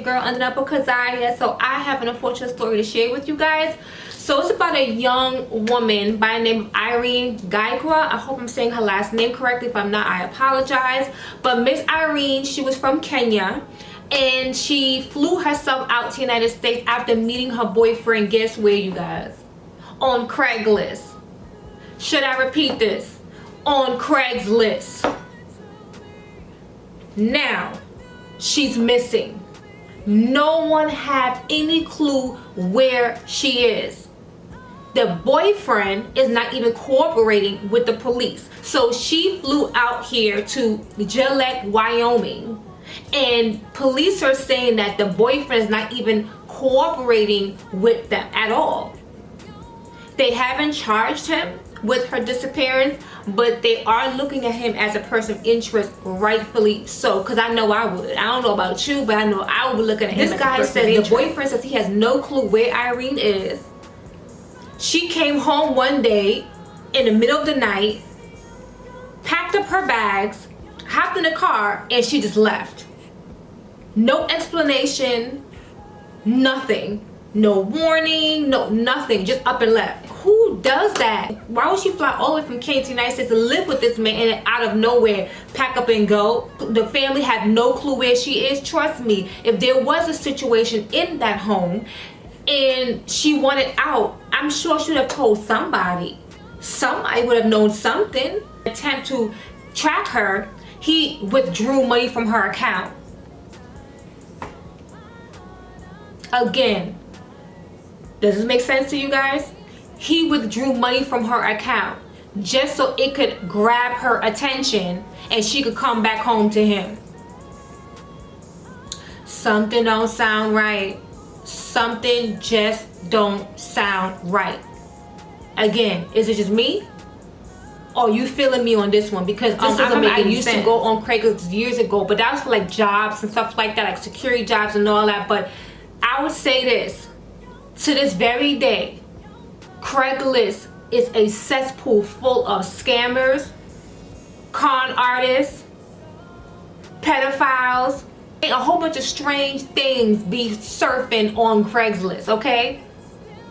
girl ended up with Keziah. So I have an unfortunate story to share with you guys. So it's about a young woman by the name of Irene Gakwa. I hope I'm saying her last name correctly. If I'm not, I apologize. But Miss Irene, she was from Kenya, and she flew herself out to the United States after meeting her boyfriend. Guess where, you guys? On Craigslist. Should I repeat this? On Craigslist. Now, she's missing. No one have any clue where she is. The boyfriend is not even cooperating with the police. So she flew out here to Gillette, Wyoming, and police are saying that the boyfriend is not even cooperating with them at all. They haven't charged him with her disappearance, but they are looking at him as a person of interest, rightfully so, because I know I would. I don't know about you, but I know I would be looking at him. This guy says the boyfriend says he has no clue where Irene is. She came home one day in the middle of the night, packed up her bags, hopped in the car, and she just left. No explanation, nothing. No warning, no nothing, just up and left. Who does that? Why would she fly all the way from Kenya to the United States to live with this man and out of nowhere pack up and go? The family have no clue where she is. Trust me, if there was a situation in that home and she wanted out, I'm sure she would have told somebody. Somebody would have known something. Attempt to track her, he withdrew money from her account. Again, does this make sense to you guys? He withdrew money from her account just so it could grab her attention and she could come back home to him. Something don't sound right. Something just don't sound right. Again, is it just me? Or you feeling me on this one? Because I used to go on Craigslist years ago, but that was for like jobs and stuff like that, like security jobs and all that. But I would say this, to this very day, Craigslist is a cesspool full of scammers, con artists, pedophiles, a whole bunch of strange things be surfing on Craigslist, okay?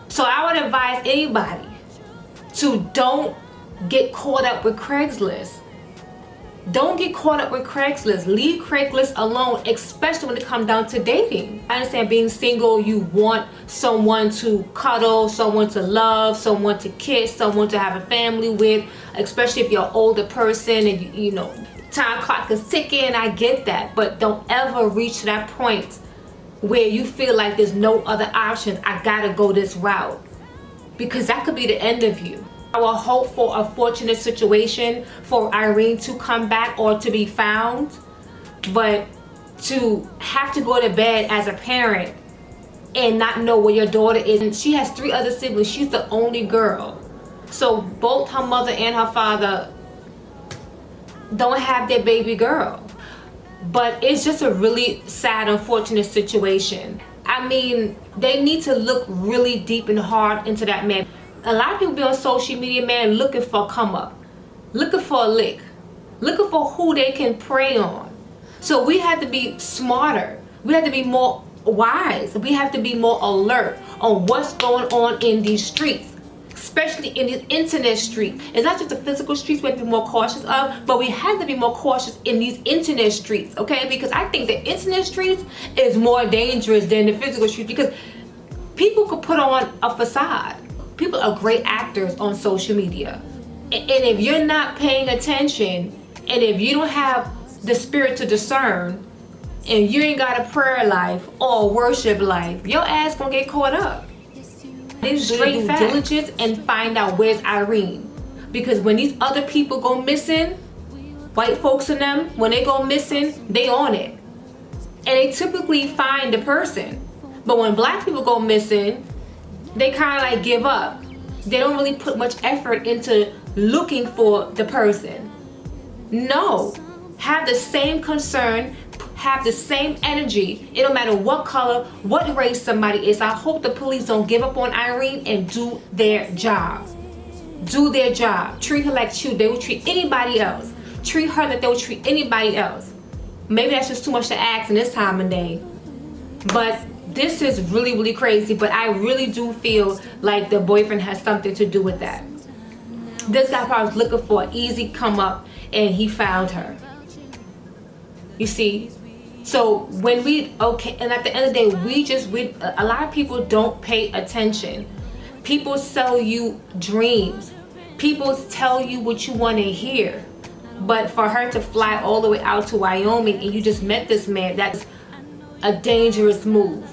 So I would advise anybody to don't get caught up with Craigslist. Don't get caught up with Craigslist. Leave Craigslist alone, especially when it comes down to dating. I understand being single, you want someone to cuddle, someone to love, someone to kiss, someone to have a family with, especially if you're an older person and you know, time clock is ticking. I get that, but don't ever reach to that point where you feel like there's no other option. I gotta go this route, because that could be the end of you. I will hope for a fortunate situation for Irene to come back or to be found, but to have to go to bed as a parent and not know where your daughter is. And she has 3 other siblings. She's the only girl. So both her mother and her father don't have their baby girl. But it's just a really sad, unfortunate situation. I mean, they need to look really deep and hard into that man. A lot of people be on social media, man, looking for a come up, looking for a lick, looking for who they can prey on. So we have to be smarter. We have to be more wise. We have to be more alert on what's going on in these streets, especially in these internet streets. It's not just the physical streets we have to be more cautious of, but we have to be more cautious in these internet streets, okay? Because I think the internet streets is more dangerous than the physical streets, because people could put on a facade. People are great actors on social media. And if you're not paying attention, and if you don't have the spirit to discern, and you ain't got a prayer life or a worship life, your ass gonna get caught up. Just do due diligence and find out where's Irene. Because when these other people go missing, white folks and them, when they go missing, they on it. And they typically find the person. But when black people go missing, they kind of like give up. They don't really put much effort into looking for the person. No, have the same concern, have the same energy. It don't matter what color, what race somebody is. I hope the police don't give up on Irene and do their job. Do their job. Treat her like they would treat anybody else. Treat her like they would treat anybody else. Maybe that's just too much to ask in this time of day. But this is really, really crazy. But I really do feel like the boyfriend has something to do with that. This guy probably was looking for an easy come up, and he found her. You see? So when and at the end of the day, a lot of people don't pay attention. People sell you dreams. People tell you what you want to hear. But for her to fly all the way out to Wyoming and you just met this man, that's a dangerous move.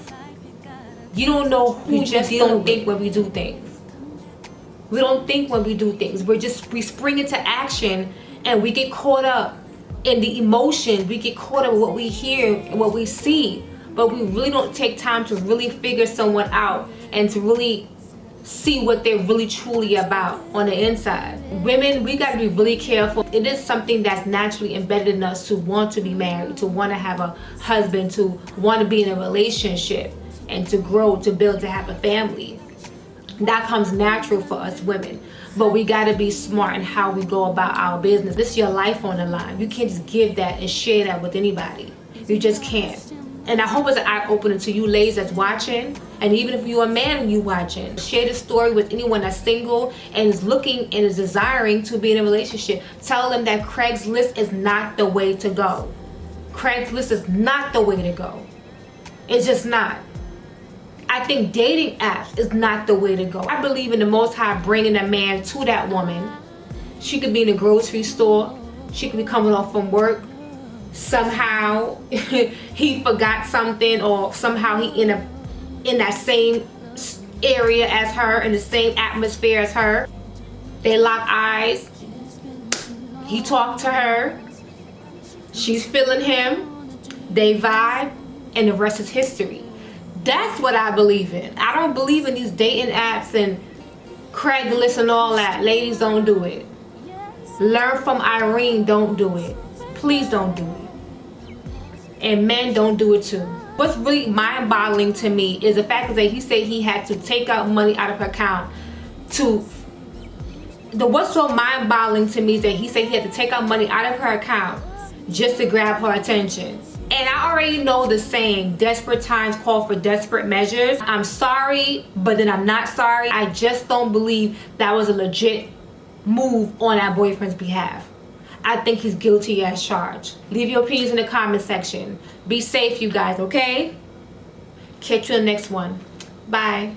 You don't know who. We just don't think when we do things. We don't think when we do things. We spring into action and we get caught up in the emotion. We get caught up in what we hear and what we see. But we really don't take time to really figure someone out and to really see what they're really truly about on the inside. Women, we got to be really careful. It is something that's naturally embedded in us to want to be married, to want to have a husband, to want to be in a relationship and to grow, to build, to have a family. That comes natural for us women. But we got to be smart in how we go about our business. This is your life on the line. You can't just give that and share that with anybody. You just can't. And I hope it's an eye-opener to you ladies that's watching. And even if you're a man and you watching, share this story with anyone that's single and is looking and is desiring to be in a relationship. Tell them that Craigslist is not the way to go. Craigslist is not the way to go. It's just not. I think dating apps is not the way to go. I believe in the Most High bringing a man to that woman. She could be in the grocery store. She could be coming off from work. Somehow he forgot something, or somehow he in that same area as her, in the same atmosphere as her. They lock eyes. He talked to her. She's feeling him. They vibe, and the rest is history. That's what I believe in. I don't believe in these dating apps and Craigslist and all that. Ladies, don't do it. Learn from Irene. Don't do it. Please don't do it. And men, don't do it too. What's really mind-boggling to me is the fact that he said he had to take out money out of her account what's so mind-boggling to me is that he said he had to take out money out of her account just to grab her attention. And I already know the saying, desperate times call for desperate measures. I'm sorry, but then I'm not sorry. I just don't believe that was a legit move on our boyfriend's behalf. I think he's guilty as charged. Leave your opinions in the comment section. Be safe, you guys, okay? Catch you in the next one. Bye.